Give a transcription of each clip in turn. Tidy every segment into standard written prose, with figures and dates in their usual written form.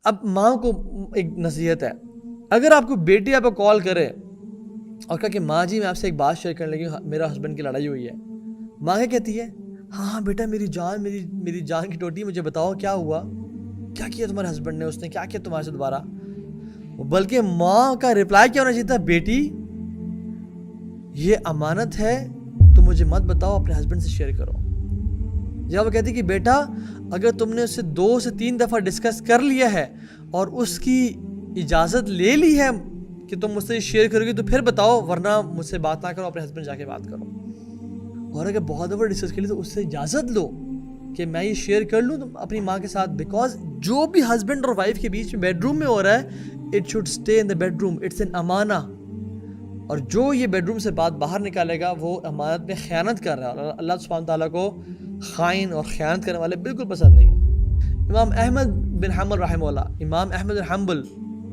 अब माँ को एक नसीहत है, अगर आपको बेटी आपको कॉल करे और कहा कि माँ जी मैं आपसे एक बात शेयर करने लगी हूँ, मेरा हस्बैंड की लड़ाई हुई है, माँ क्या कहती है? हाँ हाँ बेटा, मेरी जान की टोटी, मुझे बताओ क्या हुआ, क्या किया तुम्हारे हस्बैंड ने, उसने क्या किया तुम्हारे से दोबारा? बल्कि माँ का रिप्लाई क्या होना चाहिए था? बेटी ये अमानत है, तो मुझे मत बताओ, अपने हस्बैंड से शेयर करो। जब वो कहती कि बेटा अगर तुमने उससे 2 से 3 दफ़ा डिस्कस कर लिया है और उसकी इजाज़त ले ली है कि तुम मुझसे शेयर करोगे तो फिर बताओ, वरना मुझसे बात ना करो, अपने हस्बैंड जाके बात करो। और अगर बहुत दफ़ा डिस्कस कर ली तो उससे इजाज़त लो कि मैं ये शेयर कर लूँ तुम अपनी माँ के साथ, बिकॉज जो भी हस्बैंड और वाइफ के बीच में बेडरूम में हो रहा है, it should stay in the bedroom, it's an Amana. और जो ये बेडरूम से बात बाहर निकालेगा वो अमानत में ख़यानत कर रहा है, और अल्लाह सुब्हानहू ताला को खाइन और ख़यानत करने वाले बिल्कुल पसंद नहीं है। इमाम अहमद बिन हम्बल रहमहुल्लाह, इमाम अहमद बिन हम्बल,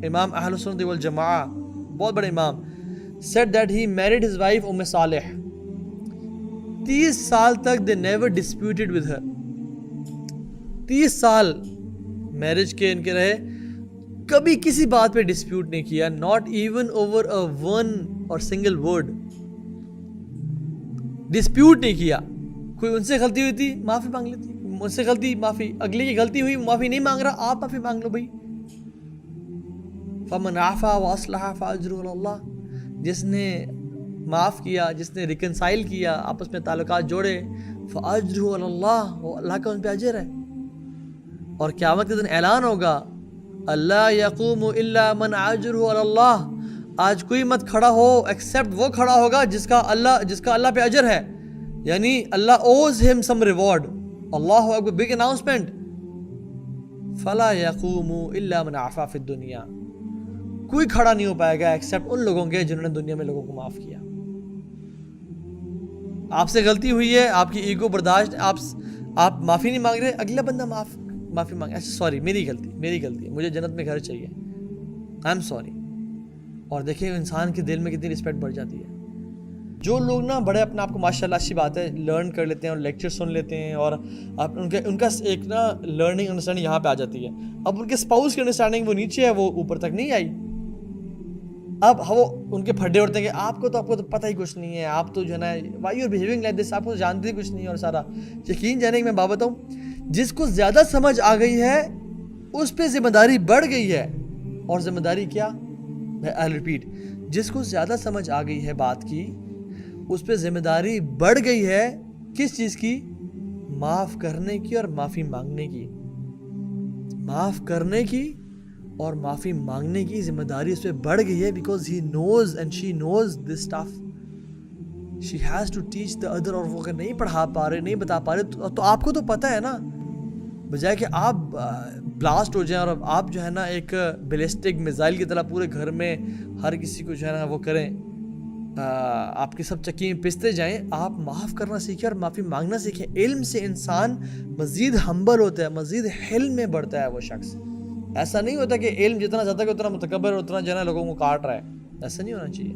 इमाम अहले सुन्नत वल जमाआ, बहुत बड़े इमाम, said that he married his wife उम्मे सालेह। 30 साल तक they never disputed with her। 30 साल मैरिज के इनके रहे, कभी किसी बात पे डिस्प्यूट नहीं किया, not even over a one और सिंगल वर्ड, डिस्प्यूट नहीं किया। कोई उनसे गलती हुई थी, माफ़ी मांग लेती, मुझसे गलती माफ़ी, अगले की गलती हुई, माफ़ी नहीं मांग रहा, आप माफ़ी मांग लो भाई। फमन आफ़ा व अस्लहा फ़अज्रुहु अलल्लाह, जिसने माफ़ किया, जिसने रिकनसाइल किया, आपस में ताल्लुकात जोड़े, फ़अज्रुहु अलल्लाह, वो अल्लाह का उन पे अजर है। और क़यामत के दिन ऐलान होगा, अल्ला यक़ूमु इल्ला मन अज्रुहु अलल्लाह, आज कोई मत खड़ा हो एक्सेप्ट वो खड़ा होगा जिसका अल्लाह पे अजर है, यानी अल्लाह ओज हिम सम रिवॉर्ड। अल्लाहु अकबर, बिग अनाउंसमेंट। फला यक़ूमु इल्ला मन आफ़ा फ़िद दुनिया, कोई खड़ा नहीं हो पाएगा एक्सेप्ट उन लोगों के जिन्होंने दुनिया में लोगों को माफ़ किया। आपसे गलती हुई है, आपकी ईगो बर्दाश्त, आप माफ़ी नहीं मांग रहे, अगला बंदा माफ़ी मांगे, अच्छा सॉरी मेरी गलती है, मुझे जन्नत में घर चाहिए, आई एम सॉरी। और देखिए इंसान के दिल में कितनी रिस्पेक्ट बढ़ जाती है। जो लोग ना बड़े अपने आप को, माशाल्लाह अच्छी बात है, लर्न कर लेते हैं और लेक्चर सुन लेते हैं, और आप उनका एक ना लर्निंग अंडरस्टैंडिंग यहाँ पे आ जाती है। अब उनके स्पाउस की अंडरस्टैंडिंग वो नीचे है, वो ऊपर तक नहीं आई। अब वो उनके फड्डे उड़ते हैं कि आपको तो पता ही कुछ नहीं है, आप तो जो है ना why you are behaving like this, आपको तो जानते ही कुछ नहीं है। और सारा यकीन जाने कि मैं बात बताऊँ, जिसको ज़्यादा समझ आ गई है उस पर जिम्मेदारी बढ़ गई है। और जिम्मेदारी क्या? आई रिपीट, जिसको ज़्यादा समझ आ गई है बात की, उस पर जिम्मेदारी बढ़ गई है। किस चीज़ की? माफ़ करने की और माफ़ी मांगने की। माफ़ करने की और माफ़ी मांगने की जिम्मेदारी उस पर बढ़ गई है, because he knows and she knows this stuff, she has to teach the other. और वो अगर नहीं पढ़ा पा रहे, नहीं बता पा रहे, तो आपको तो पता है ना, बजाय कि आप ब्लास्ट हो जाएं और आप जो है ना एक बैलिस्टिक मिसाइल की तरह पूरे घर में हर किसी को जो है ना वो करें, आपकी सब चक्की में पिसते जाएं, आप माफ़ करना सीखें और माफ़ी मांगना सीखें। इल्म से इंसान मज़ीद हम्बल होता है, मज़ीद हिल्म में बढ़ता है वो शख्स। ऐसा नहीं होता कि इल्म जितना ज़्यादा उतना मुतकब्बर, उतना जो है ना लोगों को काट रहा है, ऐसा नहीं होना चाहिए।